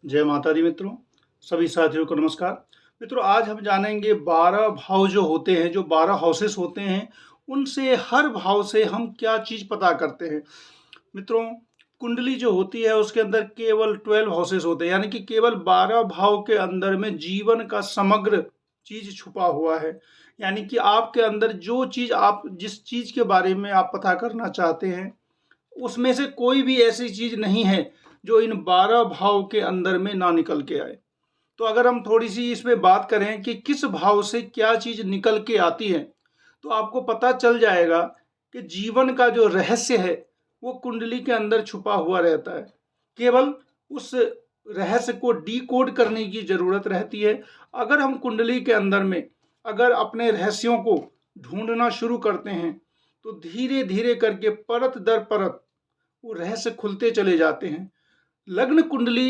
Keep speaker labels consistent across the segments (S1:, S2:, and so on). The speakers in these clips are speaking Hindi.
S1: जय माता दी मित्रों, सभी साथियों को नमस्कार। मित्रों, आज हम जानेंगे 12 भाव जो होते हैं, जो 12 हाउसेस होते हैं, उनसे हर भाव से हम क्या चीज़ पता करते हैं। मित्रों, कुंडली जो होती है उसके अंदर केवल 12 हाउसेस होते हैं, यानी कि केवल 12 भाव के अंदर में जीवन का समग्र चीज़ छुपा हुआ है। यानी कि आपके अंदर जो चीज़ आप जिस चीज़ के बारे में आप पता करना चाहते हैं, उसमें से कोई भी ऐसी चीज़ नहीं है जो इन 12 भाव के अंदर में ना निकल के आए। तो अगर हम थोड़ी सी इसमें बात करें कि किस भाव से क्या चीज़ निकल के आती है, तो आपको पता चल जाएगा कि जीवन का जो रहस्य है वो कुंडली के अंदर छुपा हुआ रहता है। केवल उस रहस्य को डीकोड करने की ज़रूरत रहती है। अगर हम कुंडली के अंदर में अगर अपने रहस्यों को ढूंढना शुरू करते हैं, तो धीरे धीरे करके परत दर परत वो रहस्य खुलते चले जाते हैं। लग्न कुंडली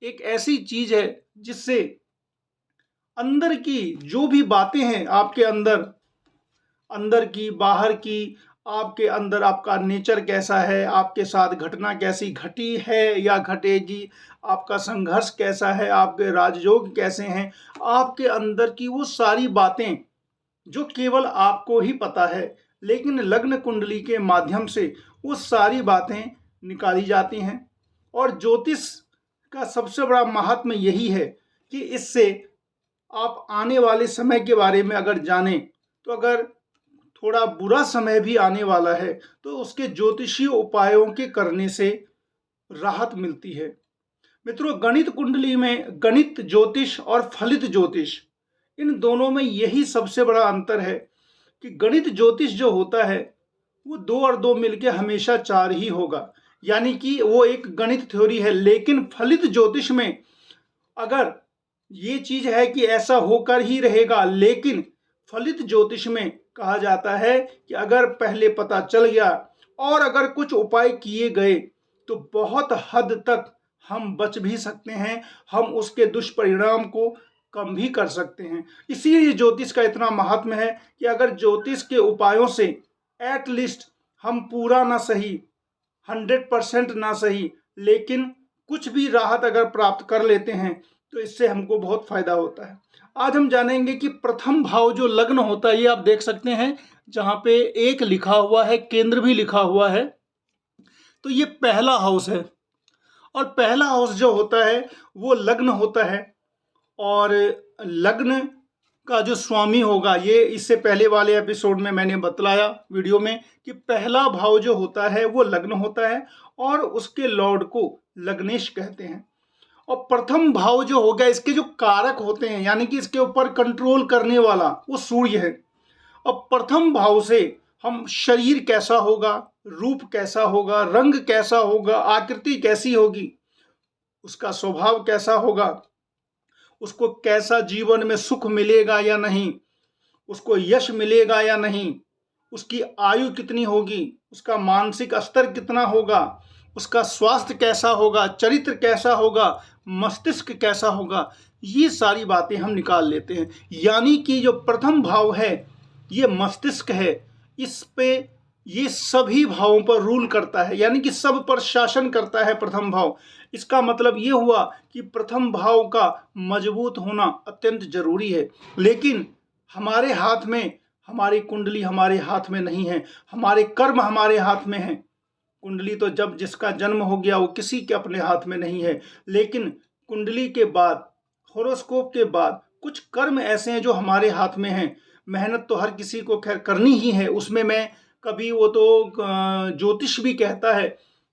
S1: एक ऐसी चीज है जिससे अंदर की जो भी बातें हैं आपके अंदर, अंदर की बाहर की, आपके अंदर आपका नेचर कैसा है, आपके साथ घटना कैसी घटी है या घटेगी, आपका संघर्ष कैसा है, आपके राजयोग कैसे हैं, आपके अंदर की वो सारी बातें जो केवल आपको ही पता है, लेकिन लग्न कुंडली के माध्यम से वो सारी बातें निकाली जाती हैं। और ज्योतिष का सबसे बड़ा महात्म यही है कि इससे आप आने वाले समय के बारे में अगर जानें, तो अगर थोड़ा बुरा समय भी आने वाला है तो उसके ज्योतिषीय उपायों के करने से राहत मिलती है। मित्रों, गणित कुंडली में गणित ज्योतिष और फलित ज्योतिष, इन दोनों में यही सबसे बड़ा अंतर है कि गणित ज्योतिष जो होता है वो 2 और 2 मिलके हमेशा 4 ही होगा, यानी कि वो एक गणित थ्योरी है। लेकिन फलित ज्योतिष में अगर ये चीज है कि ऐसा होकर ही रहेगा, लेकिन फलित ज्योतिष में कहा जाता है कि अगर पहले पता चल गया और अगर कुछ उपाय किए गए तो बहुत हद तक हम बच भी सकते हैं, हम उसके दुष्परिणाम को कम भी कर सकते हैं। इसीलिए ज्योतिष का इतना महात्म है कि अगर ज्योतिष के उपायों से एटलीस्ट हम पूरा ना सही, 100% ना सही, लेकिन कुछ भी राहत अगर प्राप्त कर लेते हैं तो इससे हमको बहुत फायदा होता है। आज हम जानेंगे कि प्रथम भाव जो लग्न होता है, ये आप देख सकते हैं जहां पे 1 लिखा हुआ है, केंद्र भी लिखा हुआ है, तो ये पहला हाउस है। और पहला हाउस जो होता है वो लग्न होता है। और लग्न का जो स्वामी होगा, ये इससे पहले वाले एपिसोड में मैंने बतलाया वीडियो में कि पहला भाव जो होता है वो लग्न होता है और उसके लॉर्ड को लग्नेश कहते हैं। और प्रथम भाव जो हो गया, इसके जो कारक होते हैं, यानी कि इसके ऊपर कंट्रोल करने वाला वो सूर्य है। और प्रथम भाव से हम शरीर कैसा होगा, रूप कैसा होगा, रंग कैसा होगा, आकृति कैसी होगी, उसका स्वभाव कैसा होगा, उसको कैसा जीवन में सुख मिलेगा या नहीं, उसको यश मिलेगा या नहीं, उसकी आयु कितनी होगी, उसका मानसिक स्तर कितना होगा, उसका स्वास्थ्य कैसा होगा, चरित्र कैसा होगा, मस्तिष्क कैसा होगा, ये सारी बातें हम निकाल लेते हैं। यानी कि जो प्रथम भाव है ये मस्तिष्क है, इस पे ये सभी भावों पर रूल करता है, यानी कि सब पर शासन करता है प्रथम भाव। इसका मतलब ये हुआ कि प्रथम भाव का मजबूत होना अत्यंत जरूरी है। लेकिन हमारे हाथ में, हमारी कुंडली हमारे हाथ में नहीं है, हमारे कर्म हमारे हाथ में है। कुंडली तो जब जिसका जन्म हो गया वो किसी के अपने हाथ में नहीं है, लेकिन कुंडली के बाद, होरोस्कोप के बाद कुछ कर्म ऐसे हैं जो हमारे हाथ में हैं। मेहनत तो हर किसी को खैर करनी ही है, उसमें मैं कभी, वो तो ज्योतिष भी कहता है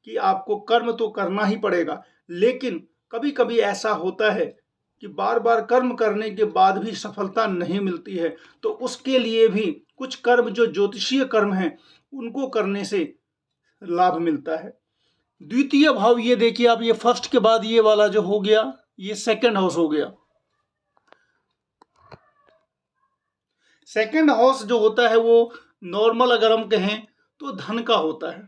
S1: कि आपको कर्म तो करना ही पड़ेगा, लेकिन कभी कभी ऐसा होता है कि बार बार कर्म करने के बाद भी सफलता नहीं मिलती है, तो उसके लिए भी कुछ कर्म जो ज्योतिषीय कर्म हैं उनको करने से लाभ मिलता है। द्वितीय भाव ये देखिए आप, ये फर्स्ट के बाद ये वाला जो हो गया ये सेकंड हाउस हो गया। सेकंड हाउस जो होता है वो नॉर्मल अगर हम कहें तो धन का होता है,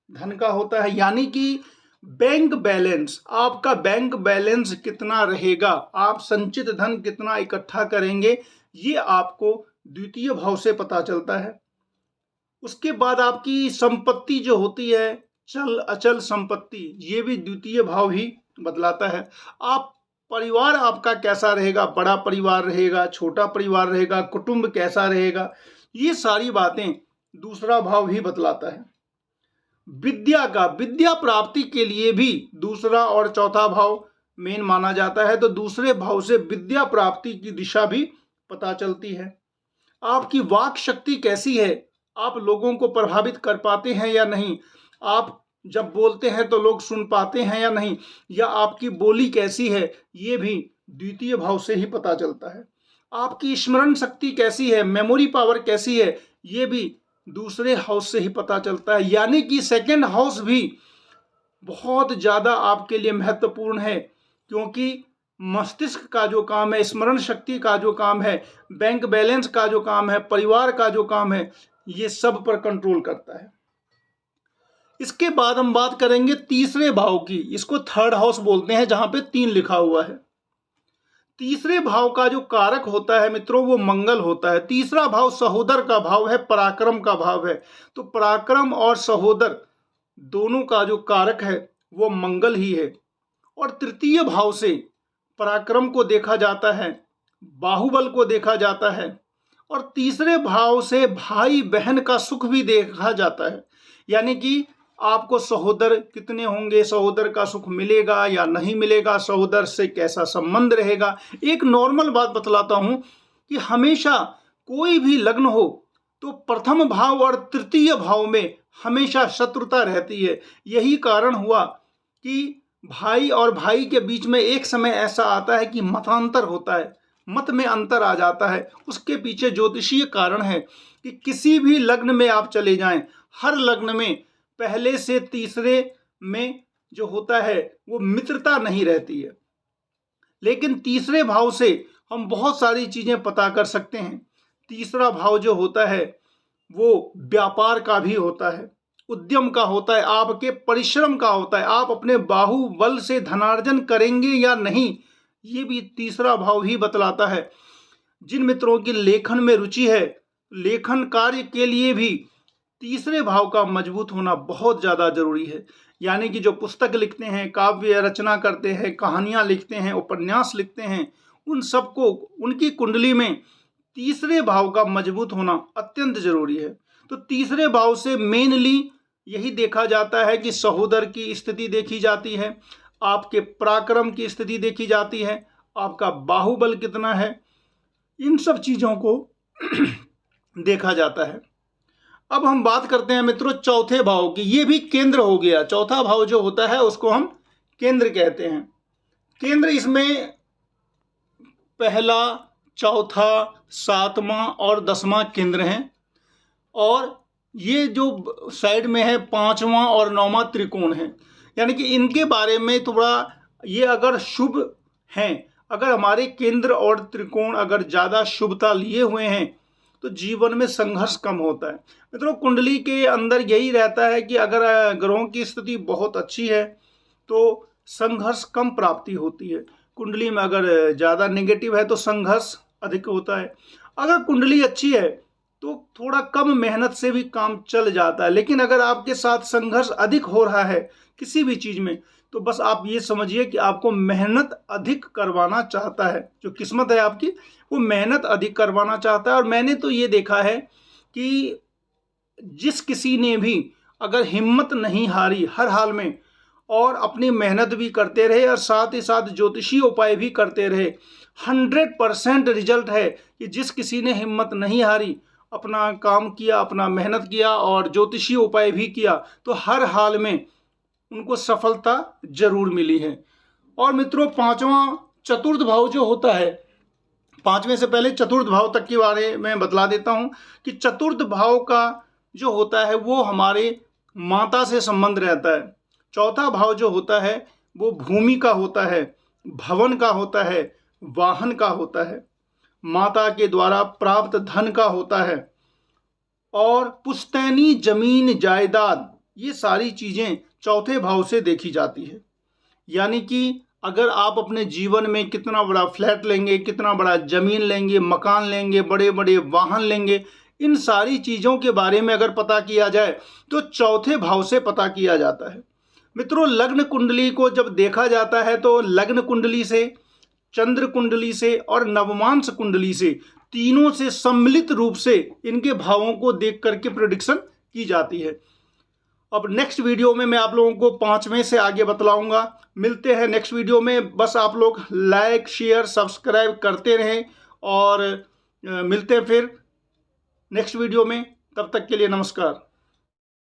S1: धन का होता है, यानी कि बैंक बैलेंस, आपका बैंक बैलेंस कितना रहेगा, आप संचित धन कितना इकट्ठा करेंगे, ये आपको द्वितीय भाव से पता चलता है। उसके बाद आपकी संपत्ति जो होती है, चल अचल संपत्ति, ये भी द्वितीय भाव ही बतलाता है। आप परिवार आपका कैसा रहेगा, बड़ा परिवार रहेगा, छोटा परिवार रहेगा, कुटुंब कैसा रहेगा, ये सारी बातें दूसरा भाव भी बतलाता है। विद्या प्राप्ति के लिए भी दूसरा और चौथा भाव मेन माना जाता है। तो दूसरे भाव से विद्या प्राप्ति की दिशा भी पता चलती है। आपकी वाक शक्ति कैसी है, आप लोगों को प्रभावित कर पाते हैं या नहीं, आप जब बोलते हैं तो लोग सुन पाते हैं या नहीं, या आपकी बोली कैसी है, ये भी द्वितीय भाव से ही पता चलता है। आपकी स्मरण शक्ति कैसी है, मेमोरी पावर कैसी है, ये भी दूसरे हाउस से ही पता चलता है। यानी कि सेकंड हाउस भी बहुत ज़्यादा आपके लिए महत्वपूर्ण है, क्योंकि मस्तिष्क का जो काम है, स्मरण शक्ति का जो काम है, बैंक बैलेंस का जो काम है, परिवार का जो काम है, ये सब पर कंट्रोल करता है। इसके बाद हम बात करेंगे तीसरे भाव की। इसको थर्ड हाउस बोलते हैं, जहां पे 3 लिखा हुआ है। तीसरे भाव का जो कारक होता है मित्रों, वो मंगल होता है। तीसरा भाव सहोदर का भाव है, पराक्रम का भाव है। तो पराक्रम और सहोदर दोनों का जो कारक है वो मंगल ही है। और तृतीय भाव से पराक्रम को देखा जाता है, बाहुबल को देखा जाता है, और तीसरे भाव से भाई बहन का सुख भी देखा जाता है। यानी कि आपको सहोदर कितने होंगे, सहोदर का सुख मिलेगा या नहीं मिलेगा, सहोदर से कैसा संबंध रहेगा। एक नॉर्मल बात बतलाता हूं कि हमेशा कोई भी लग्न हो तो प्रथम भाव और तृतीय भाव में हमेशा शत्रुता रहती है। यही कारण हुआ कि भाई और भाई के बीच में एक समय ऐसा आता है कि मतांतर होता है, मत में अंतर आ जाता है। उसके पीछे ज्योतिषीय कारण है कि किसी भी लग्न में आप चले जाएं, हर लग्न में पहले से तीसरे में जो होता है वो मित्रता नहीं रहती है। लेकिन तीसरे भाव से हम बहुत सारी चीजें पता कर सकते हैं। तीसरा भाव जो होता है वो व्यापार का भी होता है, उद्यम का होता है, आपके परिश्रम का होता है। आप अपने बाहुबल से धनार्जन करेंगे या नहीं, ये भी तीसरा भाव ही बतलाता है। जिन मित्रों की लेखन में रुचि है, लेखन कार्य के लिए भी तीसरे भाव का मजबूत होना बहुत ज़्यादा जरूरी है। यानी कि जो पुस्तक लिखते हैं, काव्य रचना करते हैं, कहानियाँ लिखते हैं, उपन्यास लिखते हैं, उन सबको उनकी कुंडली में तीसरे भाव का मजबूत होना अत्यंत जरूरी है। तो तीसरे भाव से मेनली यही देखा जाता है कि सहोदर की स्थिति देखी जाती है, आपके पराक्रम की स्थिति देखी जाती है, आपका बाहुबल कितना है, इन सब चीज़ों को देखा जाता है। अब हम बात करते हैं मित्रों चौथे भाव की। ये भी केंद्र हो गया। चौथा भाव जो होता है उसको हम केंद्र कहते हैं। केंद्र इसमें पहला, चौथा, 7वां और 10वां केंद्र हैं। और ये जो साइड में है 5वां और 9वां त्रिकोण है। यानी कि इनके बारे में थोड़ा, ये अगर शुभ हैं, अगर हमारे केंद्र और त्रिकोण अगर ज़्यादा शुभता लिए हुए हैं तो जीवन में संघर्ष कम होता है। मित्रों कुंडली के अंदर यही रहता है कि अगर ग्रहों की स्थिति बहुत अच्छी है तो संघर्ष कम प्राप्ति होती है। कुंडली में अगर ज़्यादा नेगेटिव है तो संघर्ष अधिक होता है। अगर कुंडली अच्छी है तो थोड़ा कम मेहनत से भी काम चल जाता है। लेकिन अगर आपके साथ संघर्ष अधिक हो रहा है किसी भी चीज़ में, तो बस आप ये समझिए कि आपको मेहनत अधिक करवाना चाहता है। जो किस्मत है आपकी, वो मेहनत अधिक करवाना चाहता है। और मैंने तो ये देखा है कि जिस किसी ने भी अगर हिम्मत नहीं हारी हर हाल में, और अपनी मेहनत भी करते रहे और साथ ही साथ ज्योतिषीय उपाय भी करते रहे, 100% रिजल्ट है कि जिस किसी ने हिम्मत नहीं हारी, अपना काम किया, अपना मेहनत किया और ज्योतिषीय उपाय भी किया, तो हर हाल में उनको सफलता जरूर मिली है। और मित्रों 5वां चतुर्थ भाव जो होता है, 5वें से पहले चतुर्थ भाव तक के बारे में बतला देता हूं कि चतुर्थ भाव का जो होता है वो हमारे माता से संबंध रहता है। चौथा भाव जो होता है वो भूमि का होता है, भवन का होता है, वाहन का होता है, माता के द्वारा प्राप्त धन का होता है, और पुश्तैनी जमीन जायदाद, ये सारी चीज़ें चौथे भाव से देखी जाती है। यानी कि अगर आप अपने जीवन में कितना बड़ा फ्लैट लेंगे, कितना बड़ा ज़मीन लेंगे, मकान लेंगे, बड़े बड़े वाहन लेंगे, इन सारी चीज़ों के बारे में अगर पता किया जाए तो चौथे भाव से पता किया जाता है। मित्रों, लग्न कुंडली को जब देखा जाता है तो लग्न कुंडली से, चंद्र कुंडली से और नवमांश कुंडली से, तीनों से सम्मिलित रूप से इनके भावों को देख करके प्रेडिक्शन की जाती है। अब नेक्स्ट वीडियो में मैं आप लोगों को 5वें से आगे बतलाऊंगा। मिलते हैं नेक्स्ट वीडियो में। बस आप लोग लाइक, शेयर, सब्सक्राइब करते रहें और मिलते हैं फिर नेक्स्ट वीडियो में। तब तक के लिए नमस्कार।